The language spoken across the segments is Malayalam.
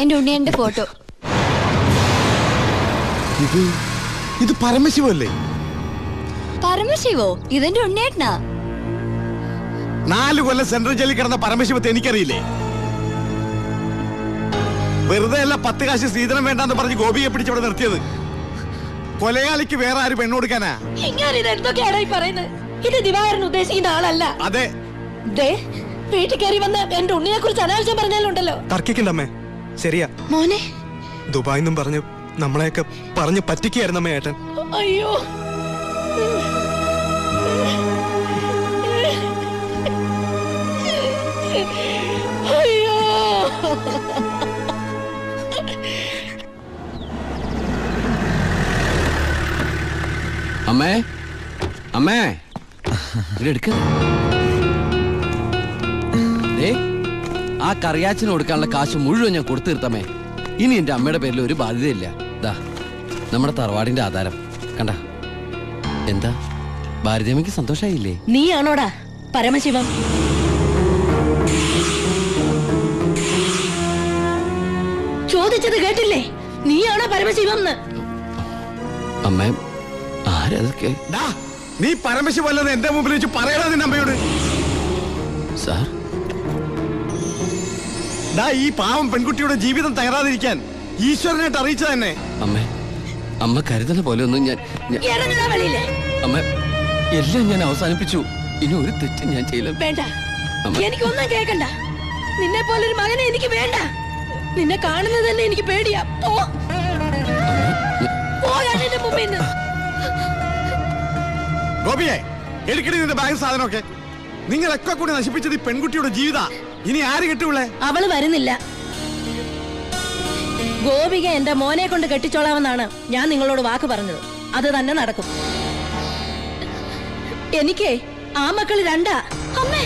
എന്റെ ഉണ്ണിയന്റെ ഫോട്ടോ. ഇത് പരമശിവല്ലേ? പരമശിവോ? ഇതെന്റെ ഉണ്ണിയേട്ടനാ. 4 കൊല്ലം സെൻട്രൽ ജയിലിൽ കിടന്ന പരമശിവത്തെ എനിക്കറിയില്ലേ? വെറുതെ അല്ല 10 കാശ് സ്ത്രീധനം വേണ്ടെന്ന് പറഞ്ഞ് ഗോപിയെ പിടിച്ചവിടെ നിർത്തിയത്. കൊലയാളിക്ക് വേറെ ആര് പെണ്ണു കൊടുക്കാനാ? ഇത് ദിവാകരൻ ഉദ്ദേശിക്കുന്ന ആളല്ല. അതെ, വീട്ടിൽ കയറി വന്ന് എന്റെ ഉണ്ണിയെ കുറിച്ച് അനാവശ്യം പറഞ്ഞാലുണ്ടല്ലോ. തർക്കിക്കണ്ടമ്മേ, ശരിയാ. മോനെ ദുബായിന്നും പറഞ്ഞ് നമ്മളെയൊക്കെ പറഞ്ഞ് പറ്റിക്കായിരുന്നമ്മേ ഏട്ടൻ. അയ്യോ, അയ്യോ. അമ്മേ, അമ്മേ, എടുക്ക. ആ കറിയാച്ചിന് കൊടുക്കാനുള്ള കാശ് മുഴുവൻ ഞാൻ കൊടുത്തു തീർത്തമ്മേ. ഇനി എന്റെ അമ്മയുടെ പേരിൽ ഒരു ബാധ്യതയില്ല. ദാ നമ്മുടെ തറവാടിന്റെ ആധാരം കണ്ട. എന്താ ഭാരതിയമ്മയ്ക്ക് സന്തോഷായില്ലേ? നീയാണോടാ പരമശിവം? ചോദിച്ചത് കേട്ടില്ലേ? നീയാണോ പരമശിവം? അമ്മേ, ആരതൊക്കെ? നീ പരമശിവല്ലെന്ന് എന്റെ മുമ്പിൽ വെച്ച് പറയണ നിന്റെ അമ്മയോട്. സാർ, ഈ പാവം പെൺകുട്ടിയുടെ ജീവിതം തകരാതിരിക്കാൻ ഈശ്വരനായിട്ട് അറിയിച്ചു തന്നെ. അമ്മേ, അമ്മ കരുതുന്ന പോലെ ഒന്നും ഞാൻ അമ്മ എല്ലാം ഞാൻ അവസാനിപ്പിച്ചു. ഇനി ഒരു തെറ്റും ഞാൻ ചെയ്യില്ല. വേണ്ട, എനിക്കൊന്നും കേൾക്കണ്ട. നിന്നെ പോലൊരു മകനെ എനിക്ക് വേണ്ട. നിന്നെ കാണുന്നത് തന്നെ എനിക്ക് പേടിയാ. ഗോപിയെ, എടുക്കടി നിന്റെ ബാഗ് സാധനമൊക്കെ. നിങ്ങളൊക്കെ കൂടി നശിപ്പിച്ചത് ഈ പെൺകുട്ടിയുടെ ജീവിത. ഇനി ആര് കിട്ടൂളേ? അവള് വരുന്നില്ല. ഗോപിക എന്റെ മോനെ കൊണ്ട് കെട്ടിച്ചോളാമെന്നാണ് ഞാൻ നിങ്ങളോട് വാക്ക് പറഞ്ഞത്. അത് തന്നെ നടക്കും. എനിക്ക് ആ മക്കള് 2. അമ്മേ,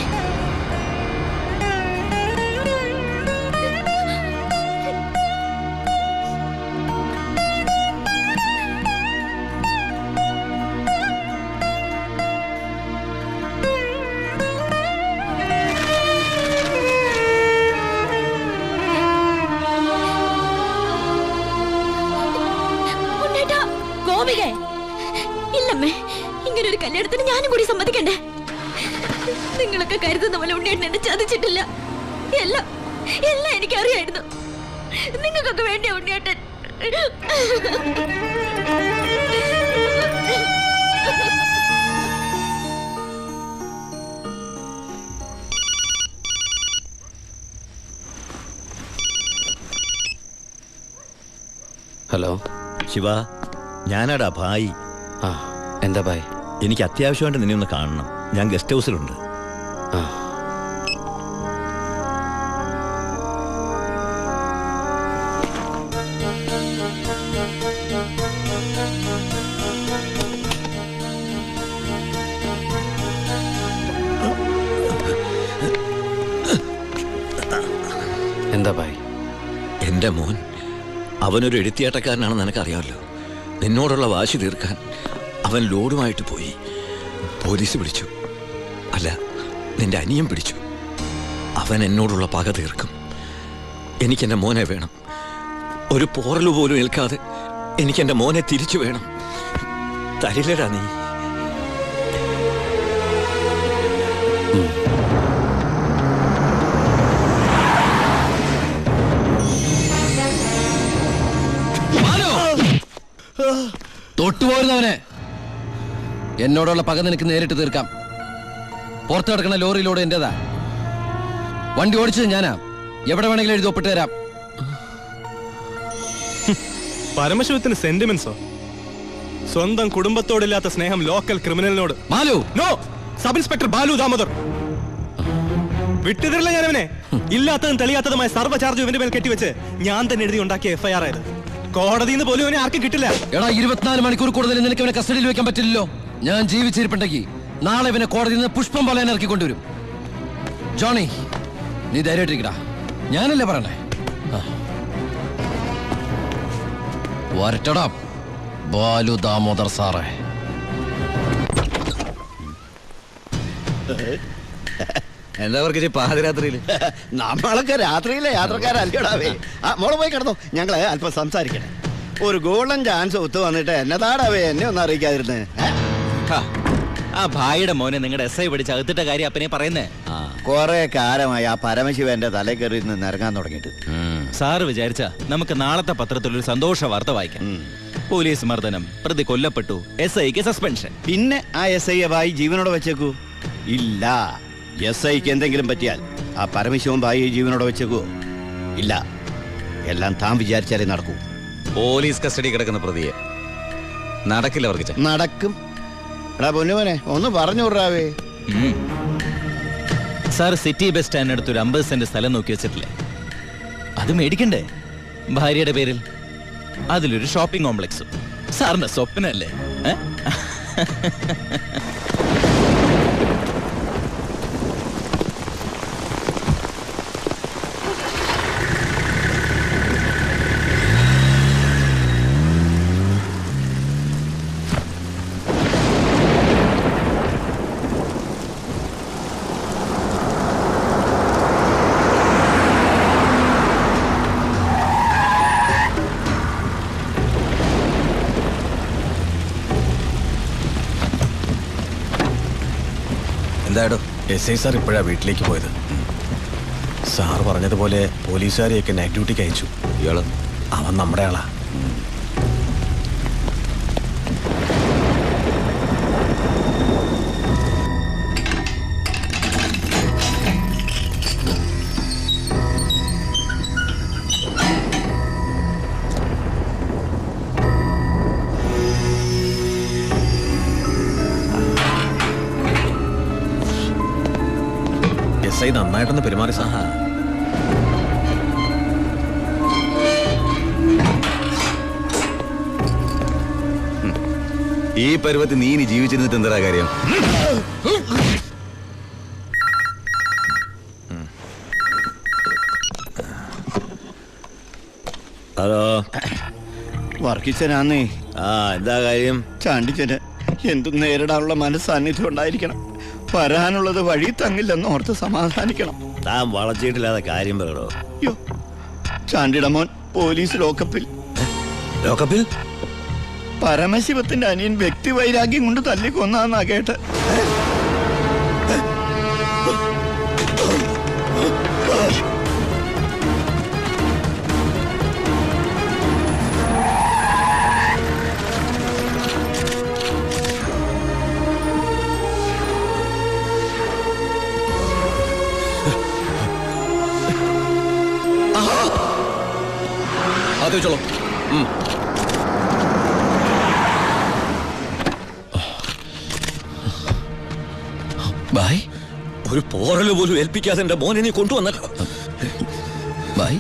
ഇല്ലമ്മേ, ഇങ്ങനൊരു കല്യാണത്തിന് ഞാനും കൂടി സമ്മതിക്കണ്ടേ? നിങ്ങളൊക്കെ കരുതുന്ന പോലെ ഉണ്ണിയേട്ടൻ എന്നെ ചതിച്ചിട്ടില്ല. എല്ലാം എനിക്കറിയായിരുന്നു. നിങ്ങൾക്കൊക്കെ വേണ്ടിയ ഉണ്ണിയേട്ടൻ. ഹലോ ശിവ, ഞാനാടാ ഭായി. എന്താ ഭായ്? എനിക്ക് അത്യാവശ്യമായിട്ട് നിന്നെ ഒന്ന് കാണണം. ഞാൻ ഗസ്റ്റ് ഹൗസിലുണ്ട്. എന്താ ഭായ്? എൻ്റെ മോൻ അവനൊരു എഴുത്തിയാട്ടക്കാരനാണെന്ന് നിനക്കറിയാമല്ലോ. നിന്നോടുള്ള വാശി തീർക്കാൻ അവൻ ലോഡുമായിട്ട് പോയി. പോലീസ് പിടിച്ചു. അല്ല, നിന്റെ അനിയൻ പിടിച്ചു. അവൻ എന്നോടുള്ള പക തീർക്കും. എനിക്കെൻ്റെ മോനെ വേണം. ഒരു പോറലു പോലും ഏൽക്കാതെ എനിക്കെൻ്റെ മോനെ തിരിച്ചു വേണം. തരില്ലടാ നീ? തൊട്ടുപോരുന്നവനെ, എന്നോടുള്ള പക നിനക്ക് നേരിട്ട് തീർക്കാം. പുറത്ത് കിടക്കുന്ന ലോറിയിലൂടെ എന്റേതാ. വണ്ടി ഓടിച്ചത് ഞാനാ. എവിടെ വേണമെങ്കിലും എഴുതി ഒപ്പിട്ട് തരാം. പരമശിവത്തിന് സെന്റിമെന്റ്സോ? സ്വന്തം കുടുംബത്തോടില്ലാത്ത സ്നേഹം ലോക്കൽ ക്രിമിനലിനോട്. Balu, no. Sub inspector Balu Damodar. വിട്ടുതരില്ല ഞാനവനെ. ഇല്ലാത്തതും തെളിയാത്തതുമായ സർവ്വ ചാർജ് ഇവന്റെ മേൽ കെട്ടിവെച്ച് ഞാൻ തന്നെ എഴുതി ഉണ്ടാക്കിയ FIR ആയത്. കോടതിയിൽ നിന്ന് പോലും അവനെ ആർക്കും കിട്ടില്ല. എടാ, 24 മണിക്കൂർ കൂടുതൽ നിനക്ക് ഇവനെ കസ്റ്റഡിയിൽ വെക്കാൻ പറ്റില്ലല്ലോ. ഞാൻ ജീവിച്ചിരിപ്പുണ്ടെങ്കിൽ നാളെ ഇവനെ കോടതിയിൽ നിന്ന് പുഷ്പം പോലെ ഇറക്കിക്കൊണ്ടുവരും. ജോണി, നീ ധൈര്യമായിട്ടിരിക്കടാ. ഞാനല്ലേ പറയണേ. വരട്ടടാ ബാലു ദാമോദർ സാറേ. എന്താ അവർക്ക് പാതിരാത്രിയിൽ? നമ്മളൊക്കെ രാത്രിയിലെ യാത്രക്കാരല്ലോടാവേ. മോളെ പോയി കിടന്നോ, ഞങ്ങള് അല്പം സംസാരിക്കണേ. ഒരു ഗോൾഡൻ ചാൻസ് ഒത്തു വന്നിട്ട് എന്നതാടാവേ എന്നെ ഒന്നും അറിയിക്കാതിരുന്നേ. ആ ഭായിയുടെ മോനെ നിങ്ങളുടെ SI പിടിച്ച് അകത്തിട്ട കാര്യം അപ്പനെ പറയുന്നേ. കൊറേ കാലമായി ആ പരമശിവന്റെ തല കയറി നിന്ന് ഇറങ്ങാൻ തുടങ്ങിയിട്ട്. സാറ് വിചാരിച്ച നമുക്ക് നാളത്തെ പത്രത്തിൽ ഒരു സന്തോഷ വാർത്ത വായിക്കാം. പോലീസ് മർദ്ദനം, പ്രതി കൊല്ലപ്പെട്ടു, SIക്ക് സസ്പെൻഷൻ. പിന്നെ ആ SI ഭായി ജീവനോടെ വെച്ചേക്കൂ? ഇല്ല. SIക്ക് എന്തെങ്കിലും പറ്റിയാൽ ആ പരമശിവൻ ഭായി ജീവനോടെ വെച്ചേക്കൂ? ഇല്ല. എല്ലാം താൻ വിചാരിച്ചാലേ നടക്കൂ. പോലീസ് കസ്റ്റഡി കിടക്കുന്ന പ്രതിയെ നടക്കില്ല അവർക്ക്. നടക്കും. എടാ പൊന്നുമോനെ, ഒന്ന് പറഞ്ഞു വിടാവേ. സാർ സിറ്റി ബസ് സ്റ്റാൻഡിനടുത്ത് ഒരു 50 സെന്റ് സ്ഥലം നോക്കി വെച്ചിട്ടില്ലേ? അത് മേടിക്കണ്ടേ ഭാര്യയുടെ പേരിൽ? അതിലൊരു ഷോപ്പിംഗ് കോംപ്ലക്സും. സാറിന്റെ സ്വപ്നല്ലേ? എന്താടോ? SI സാർ ഇപ്പോഴാ വീട്ടിലേക്ക് പോയത്. സാർ പറഞ്ഞതുപോലെ പോലീസുകാരെയൊക്കെ നൈറ്റ് ഡ്യൂട്ടിക്ക് അയച്ചു. ഇയാള് അവൻ നമ്മുടെ ആളാ. SI നന്നായിട്ടൊന്ന് പെരുമാറി സാർ. ഈ പരുവത്തിൽ നീ ഇനി ജീവിച്ചിരുന്നിട്ട് എന്താ കാര്യം? ഹലോ, വർക്കിച്ചനാന്നേ. എന്താ കാര്യം? ചാണ്ടിച്ചന് എന്തും നേരിടാനുള്ള മനസ്സാന്നിധ്യം ഉണ്ടായിരിക്കണം. വരാനുള്ളത് വഴി തങ്ങില്ലെന്ന് ഓർത്ത് സമാധാനിക്കണം. താൻ വളച്ചിട്ടില്ലാതെ കാര്യം പറയണോ? യോ, ചാണ്ടിയുടെ മോൻ പോലീസ് ലോക്കപ്പിൽ. ലോക്കപ്പിൽ? പരമശിവത്തിന്റെ അനിയൻ വ്യക്തി വൈരാഗ്യം കൊണ്ട് തല്ലിക്കൊന്നാന്നാ കേട്ട്. അത് വെച്ചോളൂ. ബായ്, ഒരു പോറല് പോലും ഏൽപ്പിക്കാതെ എന്റെ മോനെ നീ കൊണ്ടുവന്നല്ലോ. ബായ്.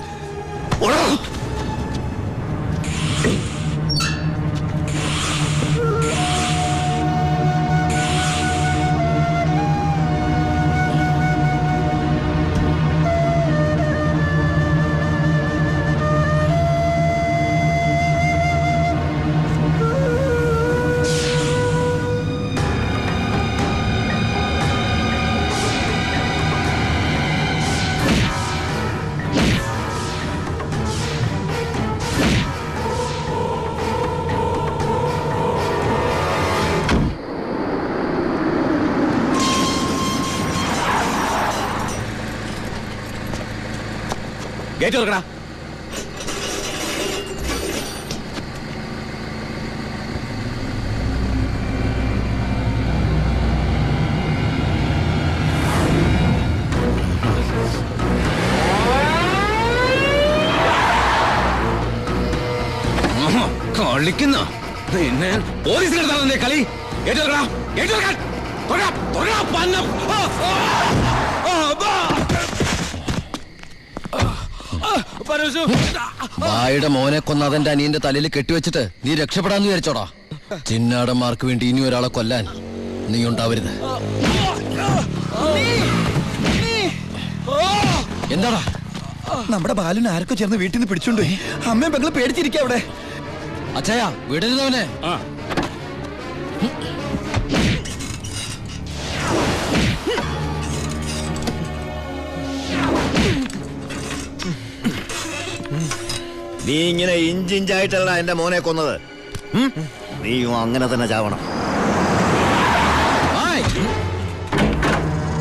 ഗേറ്റ് തുറക്കടാ. കളിക്കുന്ന പിന്നെ പോലീസിലെടുത്താണല്ലേ കളി? ഏറ്റെടുക്കടാ, ഏറ്റെടുക്കാൻ. വായുടെ മോനെ കൊന്ന അതെന്റെ അനിയന്റെ തലയിൽ കെട്ടിവെച്ചിട്ട് നീ രക്ഷപ്പെടാന്ന് വിചാരിച്ചോടാ? ചിന്നാടന്മാർക്ക് വേണ്ടി ഇനി ഒരാളെ കൊല്ലാൻ നീ ഉണ്ടാവരുത്. എന്താടാ? നമ്മുടെ ബാലുവിനെ ആരൊക്കെ ചേർന്ന് വീട്ടിൽ നിന്ന് പിടിച്ചോണ്ട് പോയി. അമ്മയും പെങ്ങള് പേടിച്ചിരിക്കുക അവിടെ. അച്ഛയാ, വിടരുതവനെ. നീ ഇങ്ങനെ ഇഞ്ചിഞ്ചായിട്ടല്ല എന്റെ മോനെ കൊന്നത്. നീയും അങ്ങനെ തന്നെ ചാവണം. ബായ്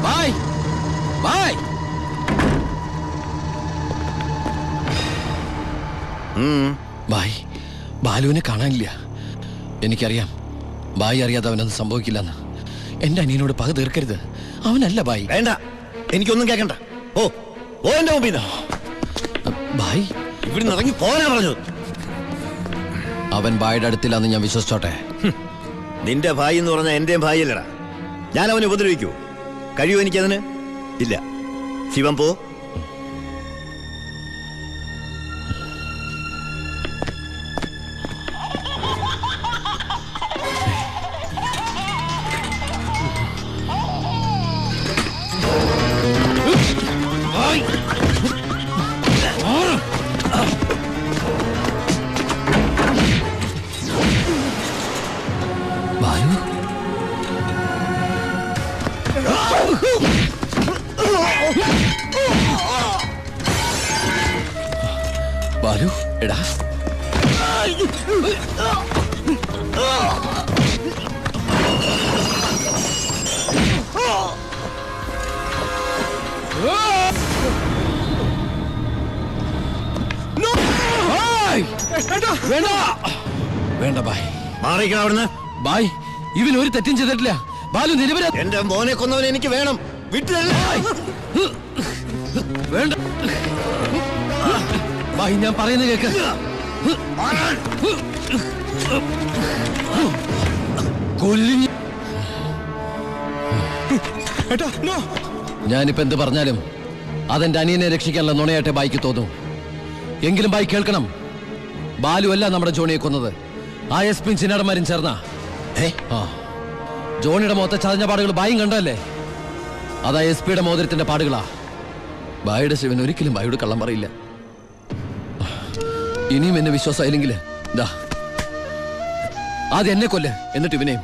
ബായ് ബായ്. ബായ്, ബാലുവിനെ കാണാനില്ല. എനിക്കറിയാം ബായി അറിയാതെ അവനൊന്നും സംഭവിക്കില്ലെന്ന്. എന്റെ അനിയനോട് പക തീർക്കരുത്. അവനല്ല ബായി. വേണ്ട, എനിക്കൊന്നും കേൾക്കണ്ട. ഓ ഓ എന്റെ മുമ്പിൽ ബായി, ഇവിടുന്ന് ഇറങ്ങി പോകാനാ പറഞ്ഞത്. അവൻ ബായിയുടെ അടുത്തില്ലാന്ന് ഞാൻ വിശ്വസിച്ചോട്ടെ? നിന്റെ ഭായി എന്ന് പറഞ്ഞാൽ എന്റെയും ഭായിയല്ലടാ. ഞാൻ അവനെ ഉപദ്രവിക്കൂ? കഴിയുമോ എനിക്കതിന്? ഇല്ല. ശിവൻ പോ. ബാലു, ബാലു എടാ. വേണ്ട വേണ്ട ബായ്, മാറിക്കണം അവിടുന്ന്. ബായ്, ഇവൻ ഒരു തെറ്റും ചെയ്തിട്ടില്ല. ബാലു നിരപരാ. എന്റെ മോനെ കൊന്നവൻ എനിക്ക് വേണം. വിട്ടില്ല. വേണ്ട ബായ്, ഞാൻ പറയുന്നത് കേക്ക്. കൊല്ലിഞ്ഞ ഞാനിപ്പോ എന്ത് പറഞ്ഞാലും അതെന്റെ അനിയനെ രക്ഷിക്കാനുള്ള നുണയാട്ടെ ബായിക്ക് തോന്നും. എങ്കിലും ബായി കേൾക്കണം, ബാലു അല്ല നമ്മുടെ ജോണിയെ കൊന്നത്. ആ എസ് പി ചിന്നാടന്മാരും ചേർന്ന. ജോണിയുടെ മുഖത്തെ ചതഞ്ഞ പാടുകൾ ബായും കണ്ടല്ലേ? അതാ എസ് പിയുടെ മോതിരത്തിന്റെ പാടുകളാ. ബായുടെ ശിവൻ ഒരിക്കലും ബായോട് കള്ളം പറയില്ല. ഇനിയും എന്നെ വിശ്വാസമായില്ലെങ്കിൽ ദാ ആദ്യം എന്നെ കൊല്ല്, എന്നിട്ട് ഇവനെയും.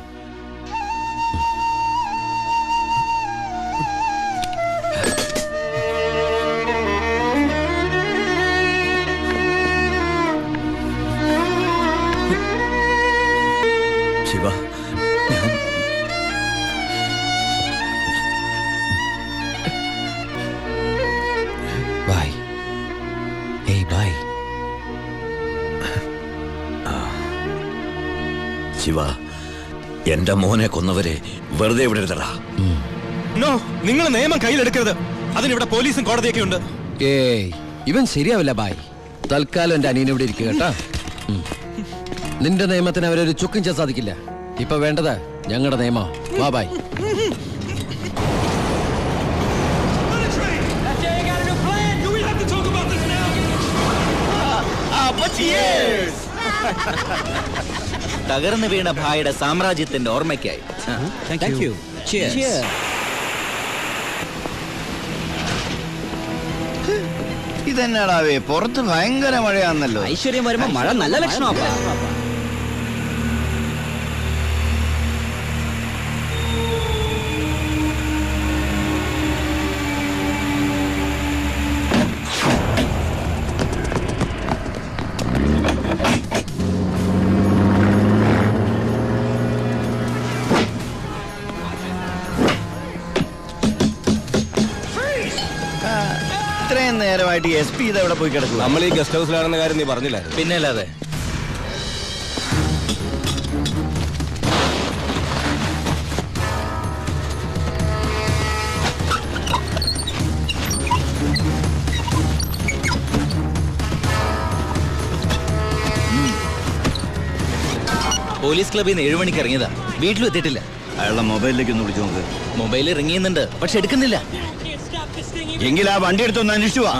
ശിവ, ഞാൻ ബൈ. ഏയ് ബൈ. ശിവ, എന്റെ മോനെ കൊന്നവരെ വെറുതെ വിടരുതടാ. നോ, നിങ്ങൾ നിയമം കയ്യിലെടുക്കരുത്. അതിനിവിടെ പോലീസും കോടതിയൊക്കെ ഉണ്ട്. ഏയ് ഇവൻ ശരിയാവില്ല ബായ്. തൽക്കാലം എന്റെ അനിയനെ ഇവിടെ ഇരിക്കുക കേട്ടാ. നിന്റെ നിയമത്തിന് അവരൊരു ചുക്കും ചെയ്യാൻ സാധിക്കില്ല. ഇപ്പൊ വേണ്ടത് ഞങ്ങളുടെ നിയമം. വാ ബായ്. തകർന്നു വീണ ഭായിയുടെ സാമ്രാജ്യത്തിന്റെ ഓർമ്മയ്ക്കായി. ഇതെന്നാടാവേ, പുറത്ത് ഭയങ്കര മഴയാന്നല്ലോ. ഐശ്വര്യം വരുമ്പോ മഴ നല്ല ലക്ഷണമാ. ഇത്രയും നേരമായിട്ട് എസ് പി ഇതെവിടെ പോയി കിടക്കും? നമ്മൾ ഈ ഗസ്റ്റ് ഹൗസിലാണെന്ന കാര്യം നീ പറഞ്ഞില്ലായിരുന്നു? പിന്നെ അല്ലാതെ. പോലീസ് ക്ലബിൽ നിന്ന് 7 മണിക്ക് ഇറങ്ങിയതാ. വീട്ടിലും എത്തിയിട്ടില്ല. അയാളുടെ മൊബൈലിലേക്ക് ഒന്ന് വിളിച്ചു നോക്ക്. മൊബൈലിൽ റിങ് ചെയ്യുന്നുണ്ട്, പക്ഷെ എടുക്കുന്നില്ല. എങ്കിൽ ആ വണ്ടി എടുത്തൊന്ന് അന്വേഷിച്ചു വാ.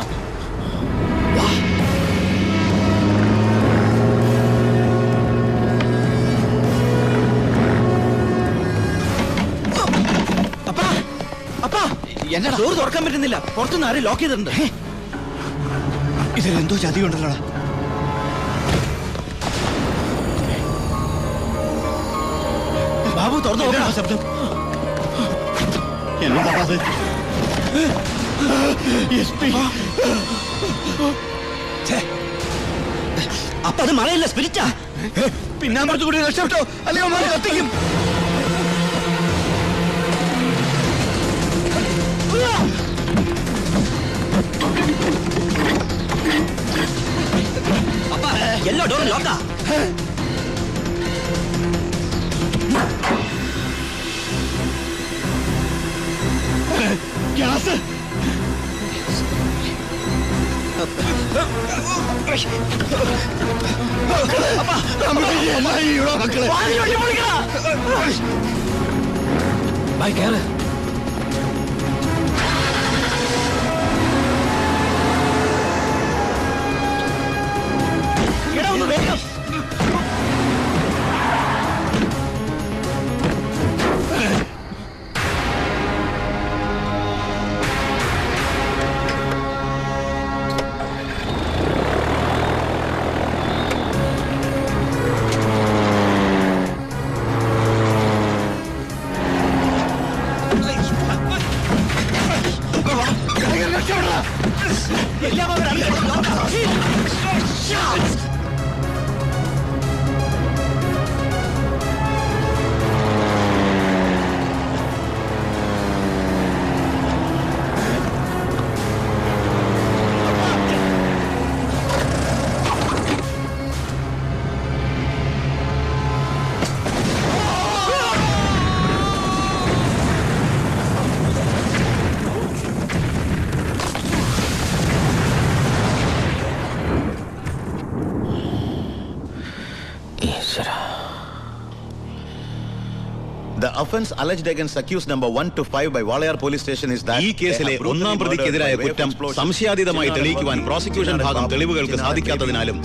എന്നടാ ഡോർ തുറക്കാൻ പറ്റുന്നില്ല. പുറത്തുനിന്ന് ആരും ലോക്ക് ചെയ്തിട്ടുണ്ട്. ഇതിലെന്തോ ചതിയുണ്ടല്ലോ. ബാബു തുറന്നു നോക്കണം. ശബ്ദം എന്നതാ അത്? അപ്പൊ അത് മഴയല്ല സ്പിരിറ്റാ. പിന്നാമ്പുറത്ത് കൂടി രക്ഷപ്പെട്ടോ അല്ലയോ മാറി കത്തിക്കും. അപ്പ എല്ലാ ഡോറും ലോക്കാ. ഗ്യാസ് ബായ് കേറ്. The offense alleged against accused number 1 to 5 by Walayar police station is that ഈ കേസിലെ ഒന്നാം പ്രതിക്കെതിരായ കുറ്റം സംശയാതീതമായി തെളിയിക്കുവാൻ പ്രോസിക്യൂഷൻ ഭാഗം തെളിവുകൾക്ക് സാധിക്കാത്തതിനാലും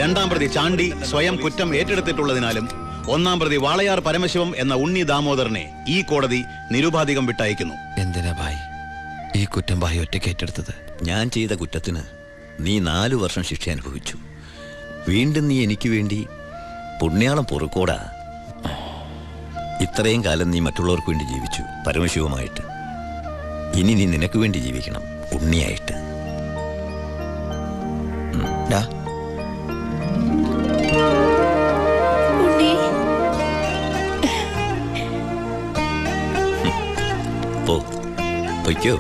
രണ്ടാം പ്രതി ചാണ്ടി സ്വയം കുറ്റം ഏറ്റെടുത്തിട്ടുള്ളതിനാലും ഒന്നാം പ്രതി വാളയാർ പരമശിവം എന്ന ഉണ്ണി ദാമോദരനെ ഈ കോടതി നിരുപാധികം വിട്ടയക്കുന്നു. എന്തിനാ ബായ് ഈ കുറ്റം ബായ് ഒറ്റയ്ക്ക് ഏറ്റെടുത്തത്? ഞാൻ ചെയ്ത കുറ്റത്തിന് നീ 4 വർഷം ശിക്ഷ അനുഭവിച്ചു. വീണ്ടും നീ എനിക്ക് വേണ്ടി പുണ്യാളം പൊറുക്കോടാ. ഇത്രയും കാലം നീ മറ്റുള്ളവർക്ക് വേണ്ടി ജീവിച്ചു പരമശിവമായിട്ട്. ഇനി നീ നിനക്ക് വേണ്ടി ജീവിക്കണം ഉണ്ണിയായിട്ട്. ഉണ്ണി പൊയ്ക്കോ.